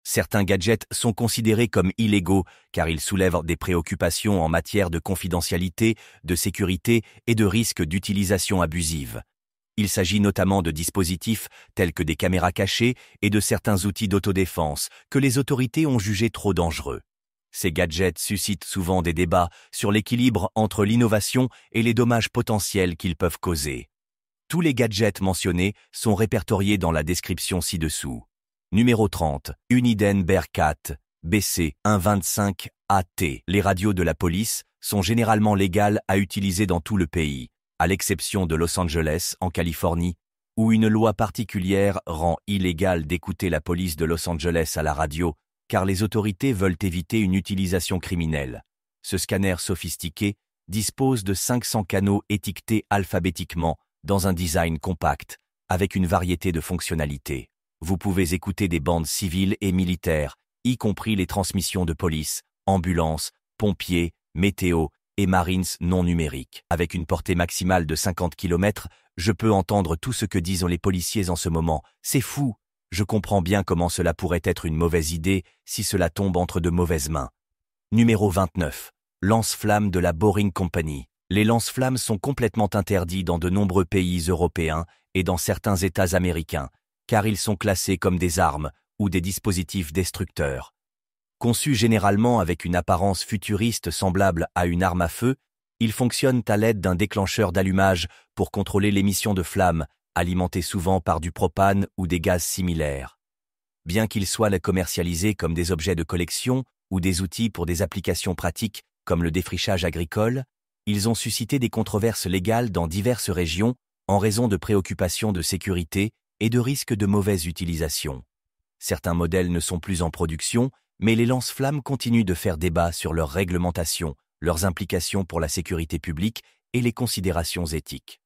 Certains gadgets sont considérés comme illégaux car ils soulèvent des préoccupations en matière de confidentialité, de sécurité et de risque d'utilisation abusive. Il s'agit notamment de dispositifs tels que des caméras cachées et de certains outils d'autodéfense que les autorités ont jugés trop dangereux. Ces gadgets suscitent souvent des débats sur l'équilibre entre l'innovation et les dommages potentiels qu'ils peuvent causer. Tous les gadgets mentionnés sont répertoriés dans la description ci-dessous. Numéro 30, Uniden Bearcat, BC 125 AT. Les radios de la police sont généralement légales à utiliser dans tout le pays, à l'exception de Los Angeles, en Californie, où une loi particulière rend illégal d'écouter la police de Los Angeles à la radio, car les autorités veulent éviter une utilisation criminelle. Ce scanner sophistiqué dispose de 500 canaux étiquetés alphabétiquement dans un design compact, avec une variété de fonctionnalités. Vous pouvez écouter des bandes civiles et militaires, y compris les transmissions de police, ambulances, pompiers, météo et Marines non numériques. Avec une portée maximale de 50 km, je peux entendre tout ce que disent les policiers en ce moment. C'est fou! Je comprends bien comment cela pourrait être une mauvaise idée si cela tombe entre de mauvaises mains. Numéro 29. Lance-flammes de la Boring Company. Les lance-flammes sont complètement interdits dans de nombreux pays européens et dans certains États américains, car ils sont classés comme des armes ou des dispositifs destructeurs. Conçus généralement avec une apparence futuriste semblable à une arme à feu, ils fonctionnent à l'aide d'un déclencheur d'allumage pour contrôler l'émission de flammes, alimentés souvent par du propane ou des gaz similaires. Bien qu'ils soient commercialisés comme des objets de collection ou des outils pour des applications pratiques comme le défrichage agricole, ils ont suscité des controverses légales dans diverses régions en raison de préoccupations de sécurité et de risques de mauvaise utilisation. Certains modèles ne sont plus en production, mais les lance-flammes continuent de faire débat sur leur réglementation, leurs implications pour la sécurité publique et les considérations éthiques.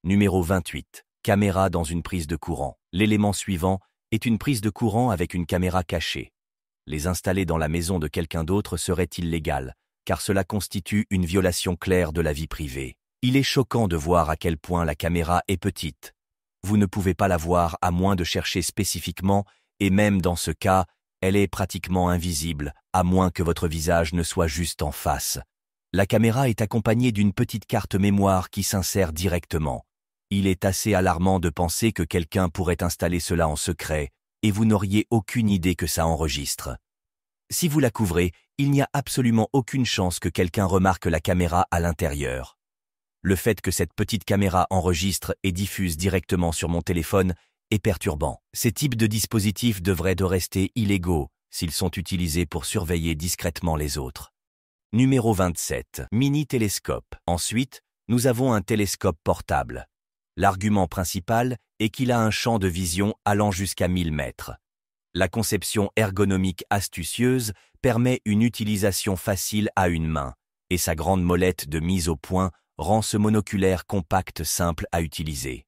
Numéro 28. Caméra dans une prise de courant. L'élément suivant est une prise de courant avec une caméra cachée. Les installer dans la maison de quelqu'un d'autre serait illégal, car cela constitue une violation claire de la vie privée. Il est choquant de voir à quel point la caméra est petite. Vous ne pouvez pas la voir à moins de chercher spécifiquement, et même dans ce cas, elle est pratiquement invisible, à moins que votre visage ne soit juste en face. La caméra est accompagnée d'une petite carte mémoire qui s'insère directement. Il est assez alarmant de penser que quelqu'un pourrait installer cela en secret, et vous n'auriez aucune idée que ça enregistre. Si vous la couvrez, il n'y a absolument aucune chance que quelqu'un remarque la caméra à l'intérieur. Le fait que cette petite caméra enregistre et diffuse directement sur mon téléphone est perturbant. Ces types de dispositifs devraient rester illégaux s'ils sont utilisés pour surveiller discrètement les autres. Numéro 27. Mini-télescope. Ensuite, nous avons un télescope portable. L'argument principal est qu'il a un champ de vision allant jusqu'à 1000 mètres. La conception ergonomique astucieuse permet une utilisation facile à une main, et sa grande molette de mise au point rend ce monoculaire compact simple à utiliser.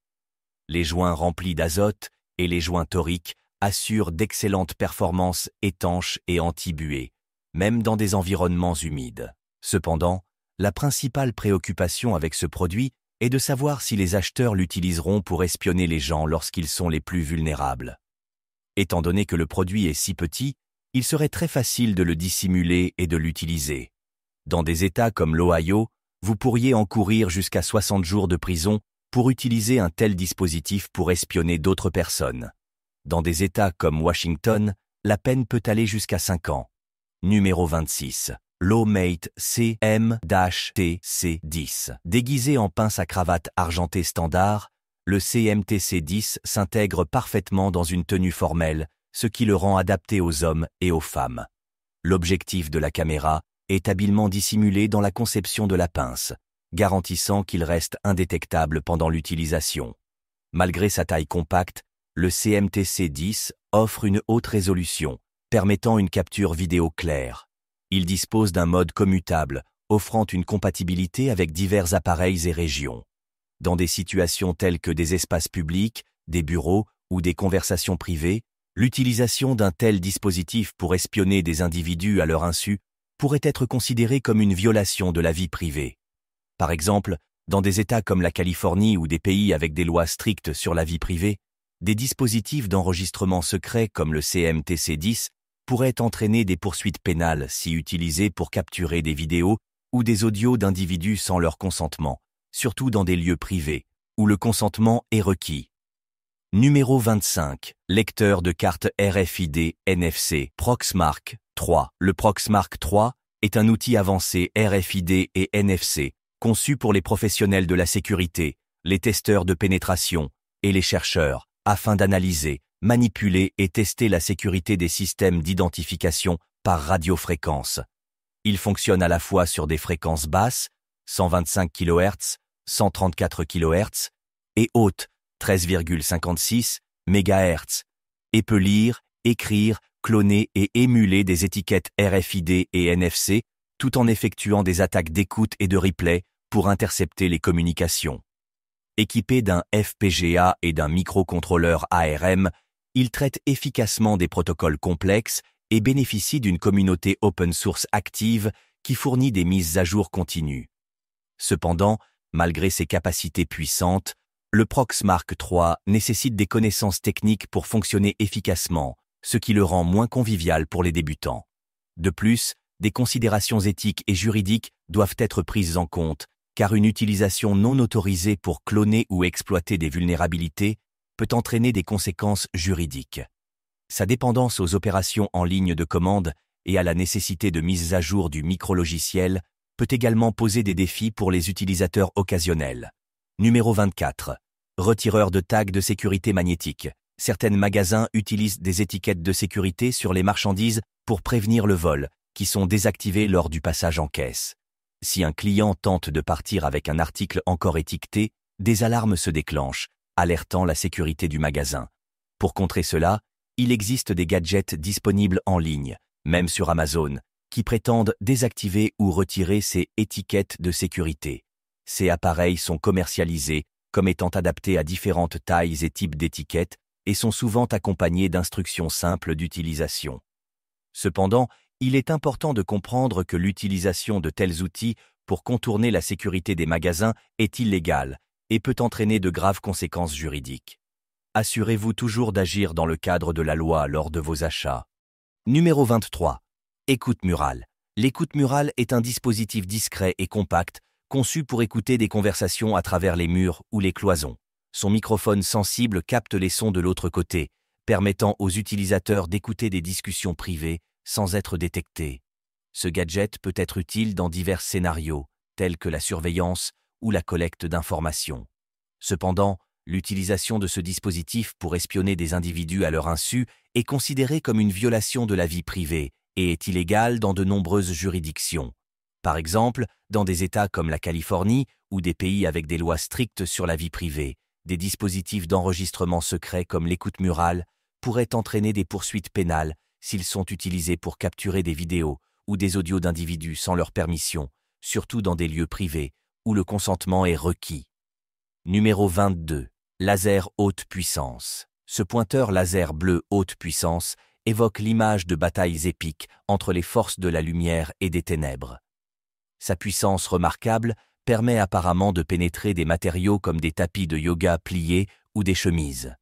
Les joints remplis d'azote et les joints toriques assurent d'excellentes performances étanches et anti-buée, même dans des environnements humides. Cependant, la principale préoccupation avec ce produit est de savoir si les acheteurs l'utiliseront pour espionner les gens lorsqu'ils sont les plus vulnérables. Étant donné que le produit est si petit, il serait très facile de le dissimuler et de l'utiliser. Dans des États comme l'Ohio, vous pourriez encourir jusqu'à 60 jours de prison pour utiliser un tel dispositif pour espionner d'autres personnes. Dans des États comme Washington, la peine peut aller jusqu'à 5 ans. Numéro 26. Lawmate CM-TC10. Déguisé en pince à cravate argentée standard, le CM-TC10 s'intègre parfaitement dans une tenue formelle, ce qui le rend adapté aux hommes et aux femmes. L'objectif de la caméra est habilement dissimulé dans la conception de la pince, garantissant qu'il reste indétectable pendant l'utilisation. Malgré sa taille compacte, le CM-TC10 offre une haute résolution, permettant une capture vidéo claire. Il dispose d'un mode commutable, offrant une compatibilité avec divers appareils et régions. Dans des situations telles que des espaces publics, des bureaux ou des conversations privées, l'utilisation d'un tel dispositif pour espionner des individus à leur insu pourrait être considérée comme une violation de la vie privée. Par exemple, dans des États comme la Californie ou des pays avec des lois strictes sur la vie privée, des dispositifs d'enregistrement secret comme le CM-TC10 pourrait entraîner des poursuites pénales si utilisées pour capturer des vidéos ou des audios d'individus sans leur consentement, surtout dans des lieux privés, où le consentement est requis. Numéro 25. Lecteur de carte RFID NFC Proxmark 3. Le Proxmark 3 est un outil avancé RFID et NFC, conçu pour les professionnels de la sécurité, les testeurs de pénétration et les chercheurs, afin d'analyser, manipuler et tester la sécurité des systèmes d'identification par radiofréquence. Il fonctionne à la fois sur des fréquences basses, 125 kHz, 134 kHz, et hautes, 13,56 MHz, et peut lire, écrire, cloner et émuler des étiquettes RFID et NFC, tout en effectuant des attaques d'écoute et de replay pour intercepter les communications. Équipé d'un FPGA et d'un microcontrôleur ARM, il traite efficacement des protocoles complexes et bénéficie d'une communauté open source active qui fournit des mises à jour continues. Cependant, malgré ses capacités puissantes, le Proxmark 3 nécessite des connaissances techniques pour fonctionner efficacement, ce qui le rend moins convivial pour les débutants. De plus, des considérations éthiques et juridiques doivent être prises en compte, car une utilisation non autorisée pour cloner ou exploiter des vulnérabilités peut entraîner des conséquences juridiques. Sa dépendance aux opérations en ligne de commande et à la nécessité de mise à jour du micrologiciel peut également poser des défis pour les utilisateurs occasionnels. Numéro 24. Retireur de tags de sécurité magnétique. Certains magasins utilisent des étiquettes de sécurité sur les marchandises pour prévenir le vol, qui sont désactivées lors du passage en caisse. Si un client tente de partir avec un article encore étiqueté, des alarmes se déclenchent, alertant la sécurité du magasin. Pour contrer cela, il existe des gadgets disponibles en ligne, même sur Amazon, qui prétendent désactiver ou retirer ces étiquettes de sécurité. Ces appareils sont commercialisés comme étant adaptés à différentes tailles et types d'étiquettes et sont souvent accompagnés d'instructions simples d'utilisation. Cependant, il est important de comprendre que l'utilisation de tels outils pour contourner la sécurité des magasins est illégale et peut entraîner de graves conséquences juridiques. Assurez-vous toujours d'agir dans le cadre de la loi lors de vos achats. Numéro 23. Écoute murale. L'écoute murale est un dispositif discret et compact conçu pour écouter des conversations à travers les murs ou les cloisons. Son microphone sensible capte les sons de l'autre côté, permettant aux utilisateurs d'écouter des discussions privées sans être détectés. Ce gadget peut être utile dans divers scénarios, tels que la surveillance ou la collecte d'informations. Cependant, l'utilisation de ce dispositif pour espionner des individus à leur insu est considérée comme une violation de la vie privée et est illégale dans de nombreuses juridictions. Par exemple, dans des États comme la Californie ou des pays avec des lois strictes sur la vie privée, des dispositifs d'enregistrement secret comme l'écoute murale pourraient entraîner des poursuites pénales s'ils sont utilisés pour capturer des vidéos ou des audios d'individus sans leur permission, surtout dans des lieux privés où le consentement est requis. Numéro 22. Laser haute puissance. Ce pointeur laser bleu haute puissance évoque l'image de batailles épiques entre les forces de la lumière et des ténèbres. Sa puissance remarquable permet apparemment de pénétrer des matériaux comme des tapis de yoga pliés ou des chemises.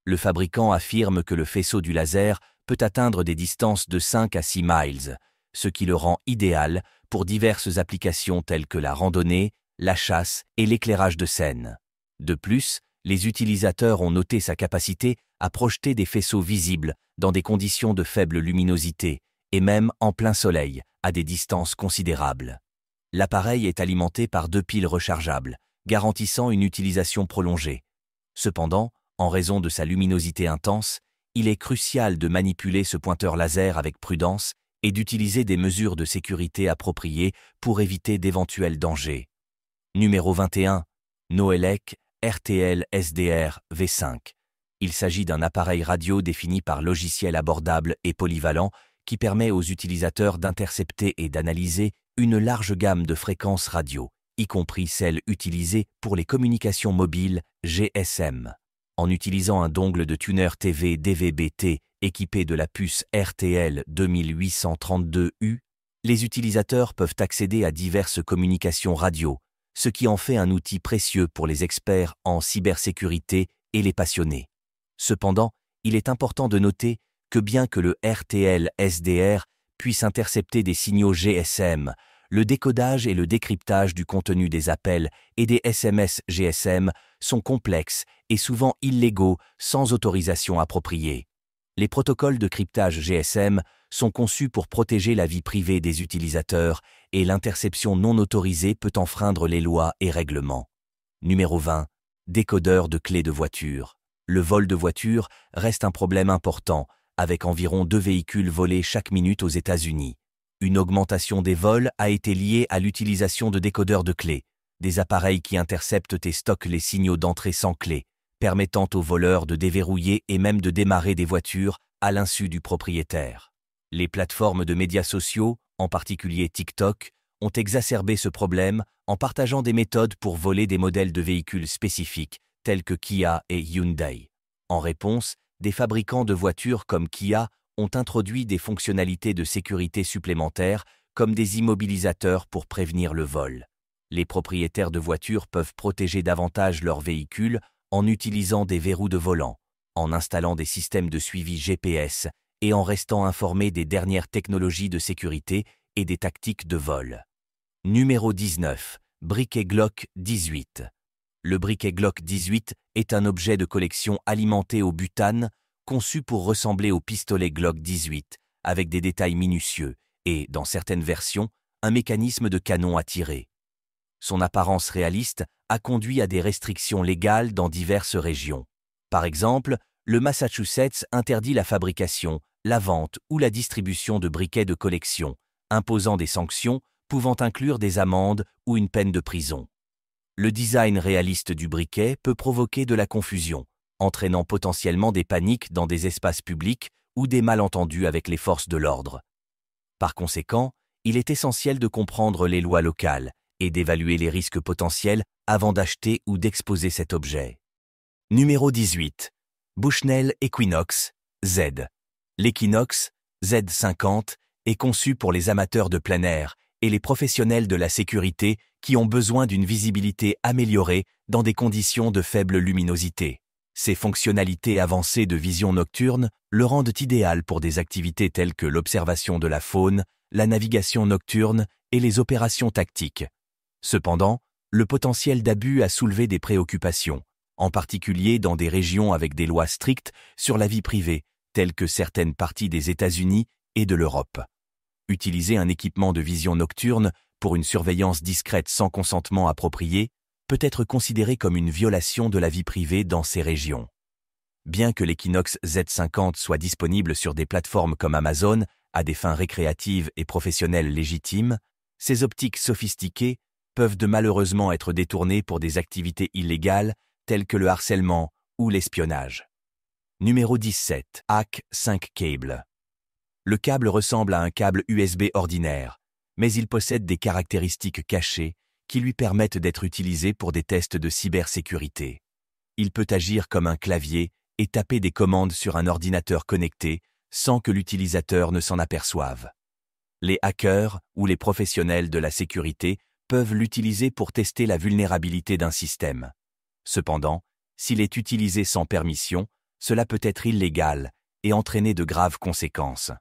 Le fabricant affirme que le faisceau du laser peut atteindre des distances de 5 à 6 miles, ce qui le rend idéal pour diverses applications telles que la randonnée, la chasse et l'éclairage de scène. De plus, les utilisateurs ont noté sa capacité à projeter des faisceaux visibles dans des conditions de faible luminosité et même en plein soleil, à des distances considérables. L'appareil est alimenté par 2 piles rechargeables, garantissant une utilisation prolongée. Cependant, en raison de sa luminosité intense, il est crucial de manipuler ce pointeur laser avec prudence et d'utiliser des mesures de sécurité appropriées pour éviter d'éventuels dangers. Numéro 21. Noelec RTL SDR V5. Il s'agit d'un appareil radio défini par logiciel abordable et polyvalent qui permet aux utilisateurs d'intercepter et d'analyser une large gamme de fréquences radio, y compris celles utilisées pour les communications mobiles GSM. En utilisant un dongle de tuner TV DVB-T équipé de la puce RTL 2832U, les utilisateurs peuvent accéder à diverses communications radio, ce qui en fait un outil précieux pour les experts en cybersécurité et les passionnés. Cependant, il est important de noter que bien que le RTL-SDR puisse intercepter des signaux GSM, le décodage et le décryptage du contenu des appels et des SMS GSM sont complexes et souvent illégaux sans autorisation appropriée. Les protocoles de cryptage GSM sont conçus pour protéger la vie privée des utilisateurs et l'interception non autorisée peut enfreindre les lois et règlements. Numéro 20. Décodeur de clés de voiture. Le vol de voiture reste un problème important, avec environ 2 véhicules volés chaque minute aux États-Unis. Une augmentation des vols a été liée à l'utilisation de décodeurs de clés, des appareils qui interceptent et stockent les signaux d'entrée sans clé, permettant aux voleurs de déverrouiller et même de démarrer des voitures à l'insu du propriétaire. Les plateformes de médias sociaux, en particulier TikTok, ont exacerbé ce problème en partageant des méthodes pour voler des modèles de véhicules spécifiques, tels que Kia et Hyundai. En réponse, des fabricants de voitures comme Kia ont introduit des fonctionnalités de sécurité supplémentaires comme des immobilisateurs pour prévenir le vol. Les propriétaires de voitures peuvent protéger davantage leurs véhicules en utilisant des verrous de volant, en installant des systèmes de suivi GPS et en restant informés des dernières technologies de sécurité et des tactiques de vol. Numéro 19. Briquet Glock 18. Le briquet Glock 18 est un objet de collection alimenté au butane, conçu pour ressembler au pistolet Glock 18, avec des détails minutieux et, dans certaines versions, un mécanisme de canon à tirer. Son apparence réaliste a conduit à des restrictions légales dans diverses régions. Par exemple, le Massachusetts interdit la fabrication, la vente ou la distribution de briquets de collection, imposant des sanctions pouvant inclure des amendes ou une peine de prison. Le design réaliste du briquet peut provoquer de la confusion, entraînant potentiellement des paniques dans des espaces publics ou des malentendus avec les forces de l'ordre. Par conséquent, il est essentiel de comprendre les lois locales et d'évaluer les risques potentiels avant d'acheter ou d'exposer cet objet. Numéro 18. Bushnell Equinox Z. L'Equinox Z50 est conçu pour les amateurs de plein air et les professionnels de la sécurité qui ont besoin d'une visibilité améliorée dans des conditions de faible luminosité. Ces fonctionnalités avancées de vision nocturne le rendent idéal pour des activités telles que l'observation de la faune, la navigation nocturne et les opérations tactiques. Cependant, le potentiel d'abus a soulevé des préoccupations, en particulier dans des régions avec des lois strictes sur la vie privée, telles que certaines parties des États-Unis et de l'Europe. Utiliser un équipement de vision nocturne pour une surveillance discrète sans consentement approprié peut être considéré comme une violation de la vie privée dans ces régions. Bien que l'Equinox Z50 soit disponible sur des plateformes comme Amazon à des fins récréatives et professionnelles légitimes, ces optiques sophistiquées peuvent malheureusement être détournées pour des activités illégales telles que le harcèlement ou l'espionnage. Numéro 17. HAC5 Cable. Le câble ressemble à un câble USB ordinaire, mais il possède des caractéristiques cachées qui lui permettent d'être utilisé pour des tests de cybersécurité. Il peut agir comme un clavier et taper des commandes sur un ordinateur connecté sans que l'utilisateur ne s'en aperçoive. Les hackers ou les professionnels de la sécurité peuvent l'utiliser pour tester la vulnérabilité d'un système. Cependant, s'il est utilisé sans permission, cela peut être illégal et entraîner de graves conséquences.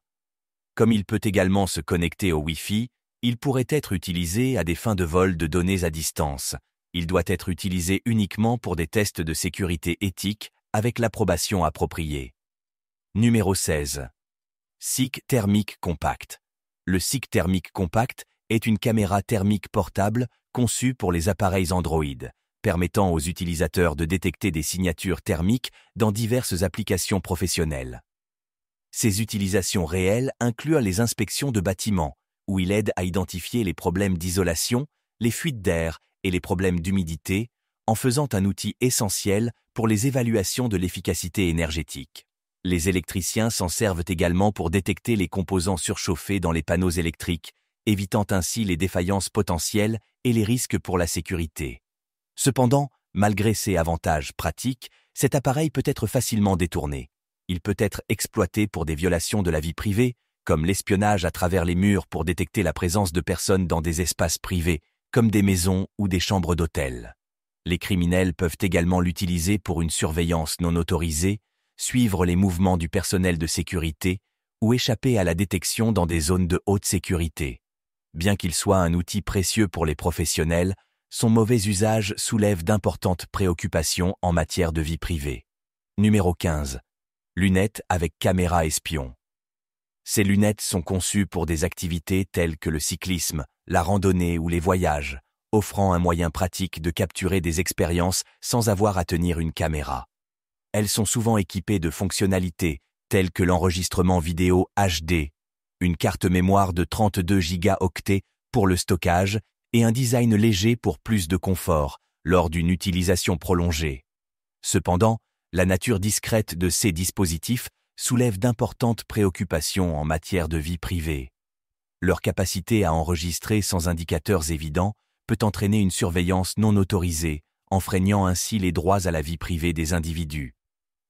Comme il peut également se connecter au Wi-Fi, il pourrait être utilisé à des fins de vol de données à distance. Il doit être utilisé uniquement pour des tests de sécurité éthique avec l'approbation appropriée. Numéro 16. SICK Thermic Compact. Le SICK Thermic Compact est une caméra thermique portable conçue pour les appareils Android, permettant aux utilisateurs de détecter des signatures thermiques dans diverses applications professionnelles. Ces utilisations réelles incluent les inspections de bâtiments, où il aide à identifier les problèmes d'isolation, les fuites d'air et les problèmes d'humidité, en faisant un outil essentiel pour les évaluations de l'efficacité énergétique. Les électriciens s'en servent également pour détecter les composants surchauffés dans les panneaux électriques, évitant ainsi les défaillances potentielles et les risques pour la sécurité. Cependant, malgré ses avantages pratiques, cet appareil peut être facilement détourné. Il peut être exploité pour des violations de la vie privée, comme l'espionnage à travers les murs pour détecter la présence de personnes dans des espaces privés, comme des maisons ou des chambres d'hôtel. Les criminels peuvent également l'utiliser pour une surveillance non autorisée, suivre les mouvements du personnel de sécurité ou échapper à la détection dans des zones de haute sécurité. Bien qu'il soit un outil précieux pour les professionnels, son mauvais usage soulève d'importantes préoccupations en matière de vie privée. Numéro 15. Lunettes avec caméra espion. Ces lunettes sont conçues pour des activités telles que le cyclisme, la randonnée ou les voyages, offrant un moyen pratique de capturer des expériences sans avoir à tenir une caméra. Elles sont souvent équipées de fonctionnalités telles que l'enregistrement vidéo HD, une carte mémoire de 32 gigaoctets pour le stockage et un design léger pour plus de confort lors d'une utilisation prolongée. Cependant, la nature discrète de ces dispositifs soulève d'importantes préoccupations en matière de vie privée. Leur capacité à enregistrer sans indicateurs évidents peut entraîner une surveillance non autorisée, enfreignant ainsi les droits à la vie privée des individus.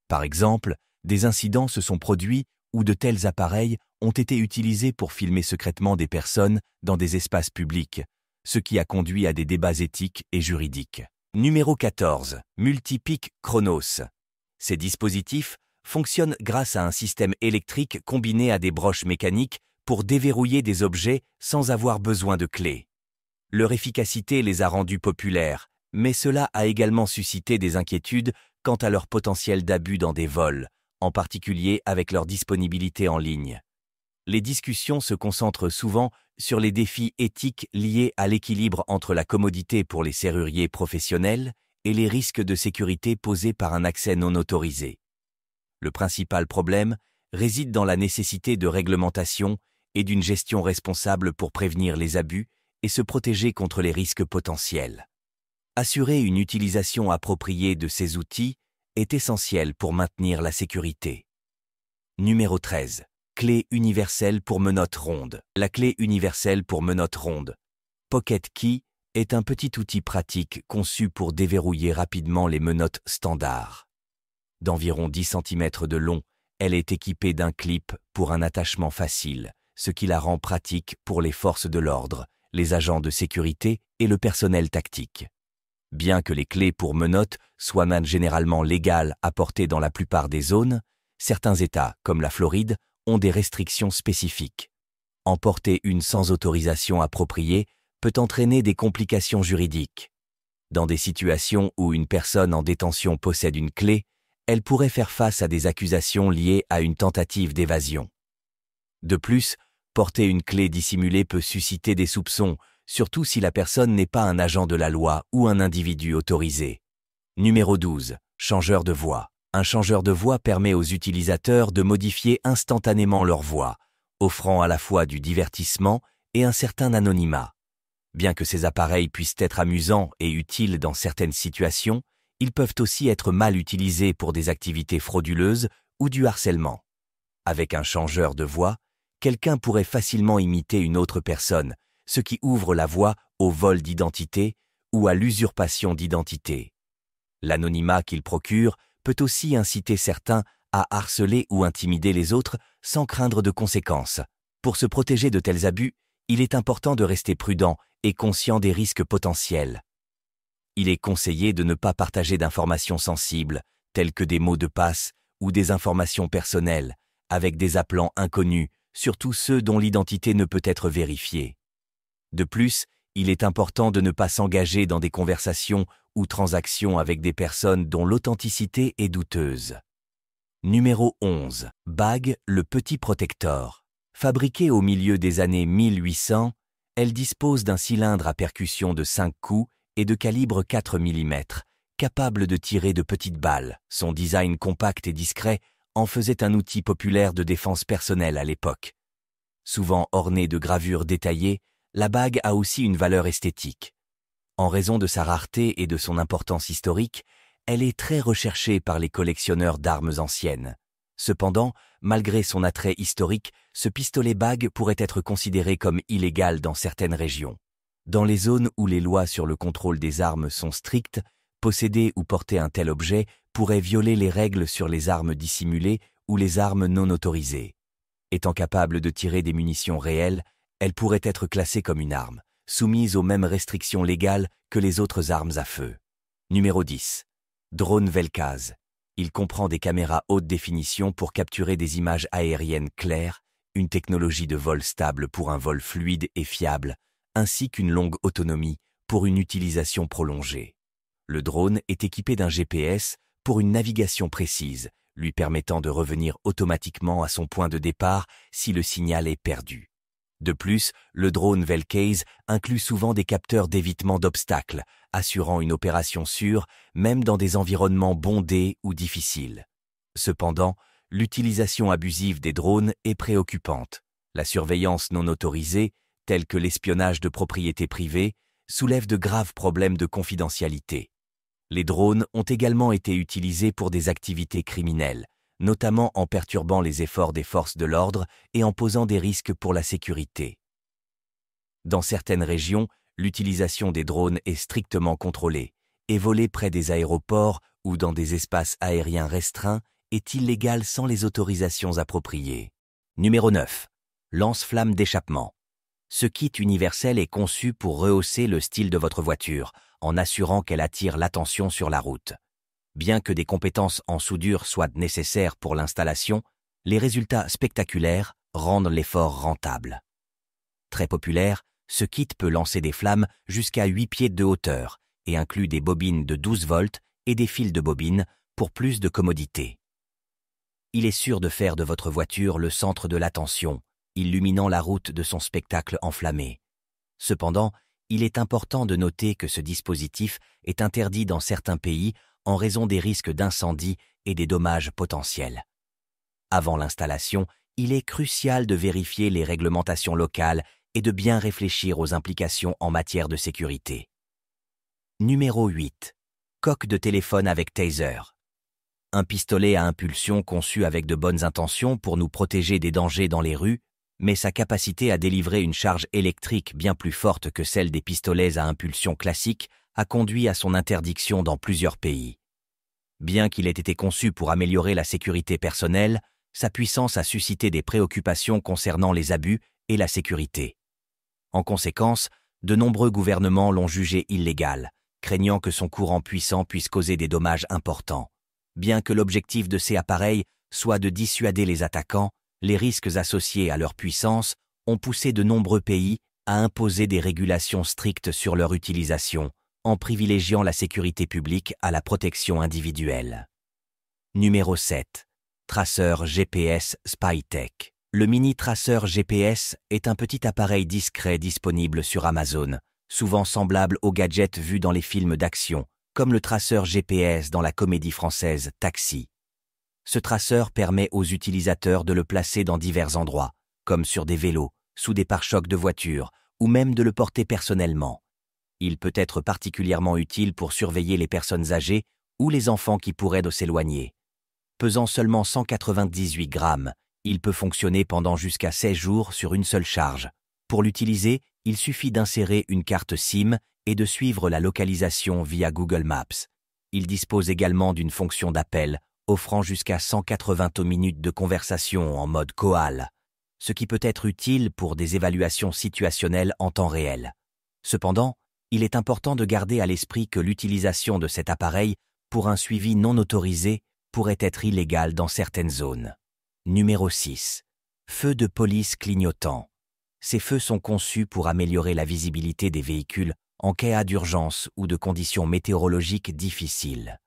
Par exemple, des incidents se sont produits où de tels appareils ont été utilisés pour filmer secrètement des personnes dans des espaces publics, ce qui a conduit à des débats éthiques et juridiques. Numéro 14. Multipic Chronos. Ces dispositifs fonctionnent grâce à un système électrique combiné à des broches mécaniques pour déverrouiller des objets sans avoir besoin de clés. Leur efficacité les a rendus populaires, mais cela a également suscité des inquiétudes quant à leur potentiel d'abus dans des vols, en particulier avec leur disponibilité en ligne. Les discussions se concentrent souvent sur les défis éthiques liés à l'équilibre entre la commodité pour les serruriers professionnels et les risques de sécurité posés par un accès non autorisé. Le principal problème réside dans la nécessité de réglementation et d'une gestion responsable pour prévenir les abus et se protéger contre les risques potentiels. Assurer une utilisation appropriée de ces outils est essentiel pour maintenir la sécurité. Numéro 13. Clé universelle pour menottes rondes. La clé universelle pour menottes rondes, Pocket Key, est un petit outil pratique conçu pour déverrouiller rapidement les menottes standards. D'environ 10 cm de long, elle est équipée d'un clip pour un attachement facile, ce qui la rend pratique pour les forces de l'ordre, les agents de sécurité et le personnel tactique. Bien que les clés pour menottes soient généralement légales à porter dans la plupart des zones, certains États, comme la Floride, ont des restrictions spécifiques. En porter une sans autorisation appropriée peut entraîner des complications juridiques. Dans des situations où une personne en détention possède une clé, elle pourrait faire face à des accusations liées à une tentative d'évasion. De plus, porter une clé dissimulée peut susciter des soupçons, surtout si la personne n'est pas un agent de la loi ou un individu autorisé. Numéro 12. Changeur de voix. Un changeur de voix permet aux utilisateurs de modifier instantanément leur voix, offrant à la fois du divertissement et un certain anonymat. Bien que ces appareils puissent être amusants et utiles dans certaines situations, ils peuvent aussi être mal utilisés pour des activités frauduleuses ou du harcèlement. Avec un changeur de voix, quelqu'un pourrait facilement imiter une autre personne, ce qui ouvre la voie au vol d'identité ou à l'usurpation d'identité. L'anonymat qu'il procure peut aussi inciter certains à harceler ou intimider les autres sans craindre de conséquences. Pour se protéger de tels abus, il est important de rester prudent et conscient des risques potentiels. Il est conseillé de ne pas partager d'informations sensibles, telles que des mots de passe ou des informations personnelles, avec des appelants inconnus, surtout ceux dont l'identité ne peut être vérifiée. De plus, il est important de ne pas s'engager dans des conversations ou transactions avec des personnes dont l'authenticité est douteuse. Numéro 11. Bague, le petit protector. Fabriquée au milieu des années 1800, elle dispose d'un cylindre à percussion de 5 coups et de calibre 4 mm, capable de tirer de petites balles. Son design compact et discret en faisait un outil populaire de défense personnelle à l'époque. Souvent ornée de gravures détaillées, la bague a aussi une valeur esthétique. En raison de sa rareté et de son importance historique, elle est très recherchée par les collectionneurs d'armes anciennes. Cependant, malgré son attrait historique, ce pistolet-bague pourrait être considéré comme illégal dans certaines régions. Dans les zones où les lois sur le contrôle des armes sont strictes, posséder ou porter un tel objet pourrait violer les règles sur les armes dissimulées ou les armes non autorisées. Étant capable de tirer des munitions réelles, elle pourrait être classée comme une arme, soumise aux mêmes restrictions légales que les autres armes à feu. Numéro 10. Drone Vel'Kaz. Il comprend des caméras haute définition pour capturer des images aériennes claires, une technologie de vol stable pour un vol fluide et fiable, ainsi qu'une longue autonomie pour une utilisation prolongée. Le drone est équipé d'un GPS pour une navigation précise, lui permettant de revenir automatiquement à son point de départ si le signal est perdu. De plus, le drone Velcase inclut souvent des capteurs d'évitement d'obstacles, assurant une opération sûre, même dans des environnements bondés ou difficiles. Cependant, l'utilisation abusive des drones est préoccupante. La surveillance non autorisée, telle que l'espionnage de propriétés privées, soulève de graves problèmes de confidentialité. Les drones ont également été utilisés pour des activités criminelles, notamment en perturbant les efforts des forces de l'ordre et en posant des risques pour la sécurité. Dans certaines régions, l'utilisation des drones est strictement contrôlée, et voler près des aéroports ou dans des espaces aériens restreints est illégal sans les autorisations appropriées. Numéro 9. Lance-flamme d'échappement. Ce kit universel est conçu pour rehausser le style de votre voiture, en assurant qu'elle attire l'attention sur la route. Bien que des compétences en soudure soient nécessaires pour l'installation, les résultats spectaculaires rendent l'effort rentable. Très populaire, ce kit peut lancer des flammes jusqu'à 8 pieds de hauteur et inclut des bobines de 12 volts et des fils de bobines pour plus de commodité. Il est sûr de faire de votre voiture le centre de l'attention, illuminant la route de son spectacle enflammé. Cependant, il est important de noter que ce dispositif est interdit dans certains pays en raison des risques d'incendie et des dommages potentiels. Avant l'installation, il est crucial de vérifier les réglementations locales et de bien réfléchir aux implications en matière de sécurité. Numéro 8. Coque de téléphone avec taser. Un pistolet à impulsion conçu avec de bonnes intentions pour nous protéger des dangers dans les rues, mais sa capacité à délivrer une charge électrique bien plus forte que celle des pistolets à impulsion classiques a conduit à son interdiction dans plusieurs pays. Bien qu'il ait été conçu pour améliorer la sécurité personnelle, sa puissance a suscité des préoccupations concernant les abus et la sécurité. En conséquence, de nombreux gouvernements l'ont jugé illégal, craignant que son courant puissant puisse causer des dommages importants. Bien que l'objectif de ces appareils soit de dissuader les attaquants, les risques associés à leur puissance ont poussé de nombreux pays à imposer des régulations strictes sur leur utilisation, en privilégiant la sécurité publique à la protection individuelle. Numéro 7. Traceur GPS SpyTech. Le mini-traceur GPS est un petit appareil discret disponible sur Amazon, souvent semblable aux gadgets vus dans les films d'action, comme le traceur GPS dans la comédie française Taxi. Ce traceur permet aux utilisateurs de le placer dans divers endroits, comme sur des vélos, sous des pare-chocs de voitures, ou même de le porter personnellement. Il peut être particulièrement utile pour surveiller les personnes âgées ou les enfants qui pourraient s'éloigner. Pesant seulement 198 grammes, il peut fonctionner pendant jusqu'à 16 jours sur une seule charge. Pour l'utiliser, il suffit d'insérer une carte SIM et de suivre la localisation via Google Maps. Il dispose également d'une fonction d'appel, offrant jusqu'à 180 minutes de conversation en mode Koal, ce qui peut être utile pour des évaluations situationnelles en temps réel. Cependant, il est important de garder à l'esprit que l'utilisation de cet appareil pour un suivi non autorisé pourrait être illégale dans certaines zones. Numéro 6. Feux de police clignotants. Ces feux sont conçus pour améliorer la visibilité des véhicules en cas d'urgence ou de conditions météorologiques difficiles.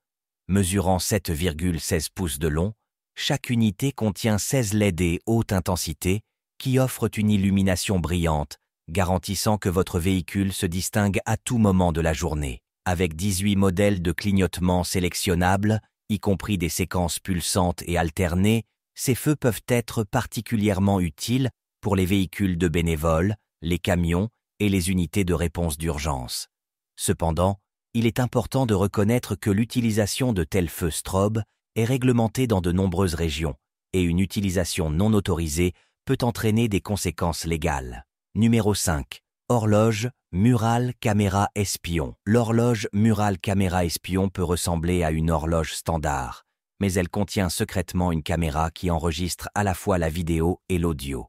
Mesurant 7,16 pouces de long, chaque unité contient 16 LED haute intensité qui offrent une illumination brillante, garantissant que votre véhicule se distingue à tout moment de la journée. Avec 18 modèles de clignotements sélectionnables, y compris des séquences pulsantes et alternées, ces feux peuvent être particulièrement utiles pour les véhicules de bénévoles, les camions et les unités de réponse d'urgence. Cependant, il est important de reconnaître que l'utilisation de tels feux strobe est réglementée dans de nombreuses régions et une utilisation non autorisée peut entraîner des conséquences légales. Numéro 5. Horloge, murale, caméra espion. L'horloge murale caméra espion peut ressembler à une horloge standard, mais elle contient secrètement une caméra qui enregistre à la fois la vidéo et l'audio.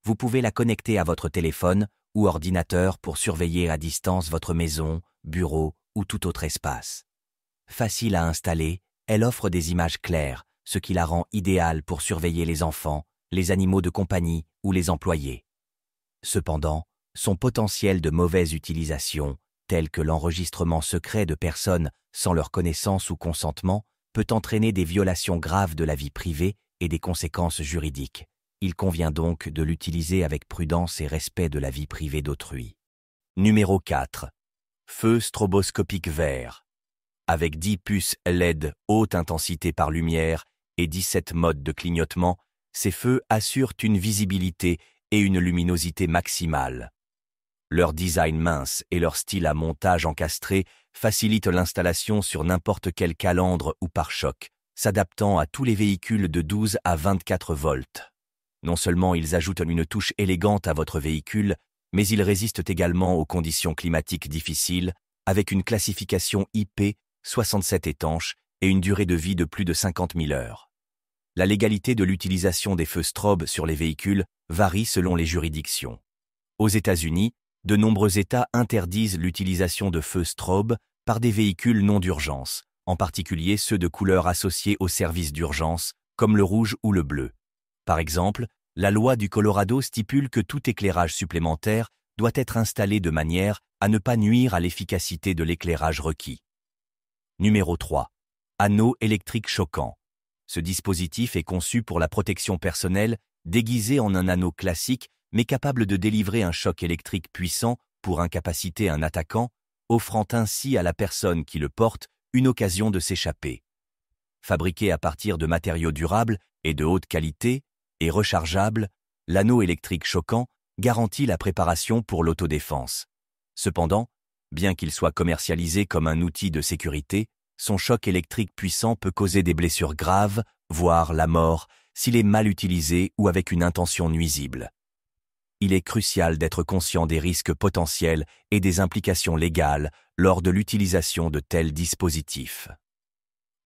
Vous pouvez la connecter à votre téléphone ou ordinateur pour surveiller à distance votre maison, bureau ou tout autre espace. Facile à installer, elle offre des images claires, ce qui la rend idéale pour surveiller les enfants, les animaux de compagnie ou les employés. Cependant, son potentiel de mauvaise utilisation, tel que l'enregistrement secret de personnes sans leur connaissance ou consentement, peut entraîner des violations graves de la vie privée et des conséquences juridiques. Il convient donc de l'utiliser avec prudence et respect de la vie privée d'autrui. Numéro 4. Feu stroboscopique vert. Avec 10 puces LED haute intensité par lumière et 17 modes de clignotement, ces feux assurent une visibilité et une luminosité maximale. Leur design mince et leur style à montage encastré facilitent l'installation sur n'importe quel calandre ou pare-choc, s'adaptant à tous les véhicules de 12 à 24 volts. Non seulement ils ajoutent une touche élégante à votre véhicule, mais ils résistent également aux conditions climatiques difficiles, avec une classification IP67 étanche et une durée de vie de plus de 50 000 heures. La légalité de l'utilisation des feux strobe sur les véhicules varie selon les juridictions. Aux États-Unis, de nombreux États interdisent l'utilisation de feux strobe par des véhicules non d'urgence, en particulier ceux de couleurs associées aux services d'urgence, comme le rouge ou le bleu. Par exemple, la loi du Colorado stipule que tout éclairage supplémentaire doit être installé de manière à ne pas nuire à l'efficacité de l'éclairage requis. Numéro 3. Anneau électrique choquant. Ce dispositif est conçu pour la protection personnelle, déguisé en un anneau classique, mais capable de délivrer un choc électrique puissant pour incapaciter un attaquant, offrant ainsi à la personne qui le porte une occasion de s'échapper. Fabriqué à partir de matériaux durables et de haute qualité, et rechargeable, l'anneau électrique choquant garantit la préparation pour l'autodéfense. Cependant, bien qu'il soit commercialisé comme un outil de sécurité, son choc électrique puissant peut causer des blessures graves, voire la mort, s'il est mal utilisé ou avec une intention nuisible. Il est crucial d'être conscient des risques potentiels et des implications légales lors de l'utilisation de tels dispositifs.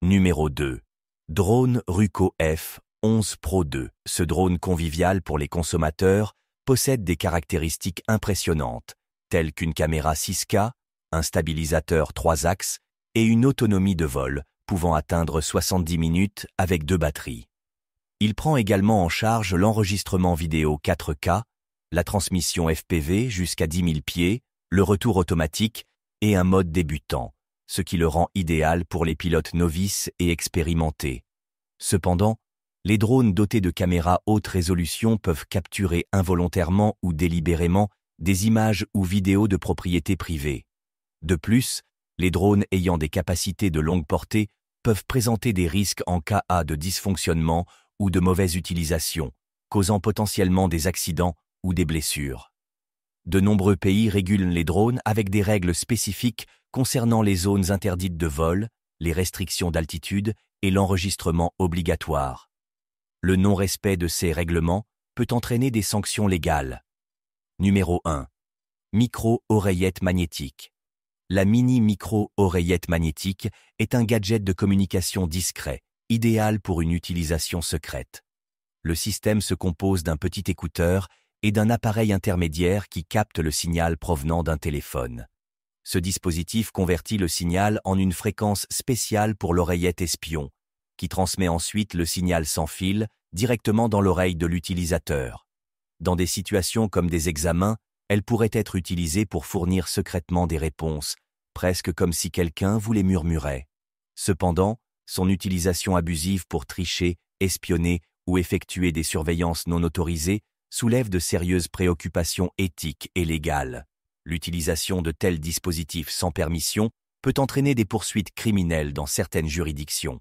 Numéro 2. Drone Ruco F11 Pro 2. Ce drone convivial pour les consommateurs possède des caractéristiques impressionnantes, telles qu'une caméra 6K, un stabilisateur 3 axes et une autonomie de vol pouvant atteindre 70 minutes avec 2 batteries. Il prend également en charge l'enregistrement vidéo 4K, la transmission FPV jusqu'à 10 000 pieds, le retour automatique et un mode débutant, ce qui le rend idéal pour les pilotes novices et expérimentés. Cependant, les drones dotés de caméras haute résolution peuvent capturer involontairement ou délibérément des images ou vidéos de propriété privée. De plus, les drones ayant des capacités de longue portée peuvent présenter des risques en cas de dysfonctionnement ou de mauvaise utilisation, causant potentiellement des accidents ou des blessures. De nombreux pays régulent les drones avec des règles spécifiques concernant les zones interdites de vol, les restrictions d'altitude et l'enregistrement obligatoire. Le non-respect de ces règlements peut entraîner des sanctions légales. Numéro 1. Micro-oreillette magnétique. La mini-micro-oreillette magnétique est un gadget de communication discret, idéal pour une utilisation secrète. Le système se compose d'un petit écouteur et d'un appareil intermédiaire qui capte le signal provenant d'un téléphone. Ce dispositif convertit le signal en une fréquence spéciale pour l'oreillette espion, qui transmet ensuite le signal sans fil directement dans l'oreille de l'utilisateur. Dans des situations comme des examens, elle pourrait être utilisée pour fournir secrètement des réponses, presque comme si quelqu'un vous les murmurait. Cependant, son utilisation abusive pour tricher, espionner ou effectuer des surveillances non autorisées soulève de sérieuses préoccupations éthiques et légales. L'utilisation de tels dispositifs sans permission peut entraîner des poursuites criminelles dans certaines juridictions.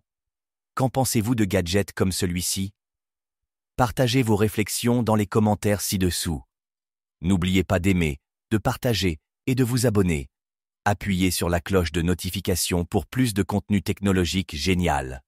Qu'en pensez-vous de gadgets comme celui-ci? Partagez vos réflexions dans les commentaires ci-dessous. N'oubliez pas d'aimer, de partager et de vous abonner. Appuyez sur la cloche de notification pour plus de contenu technologique génial.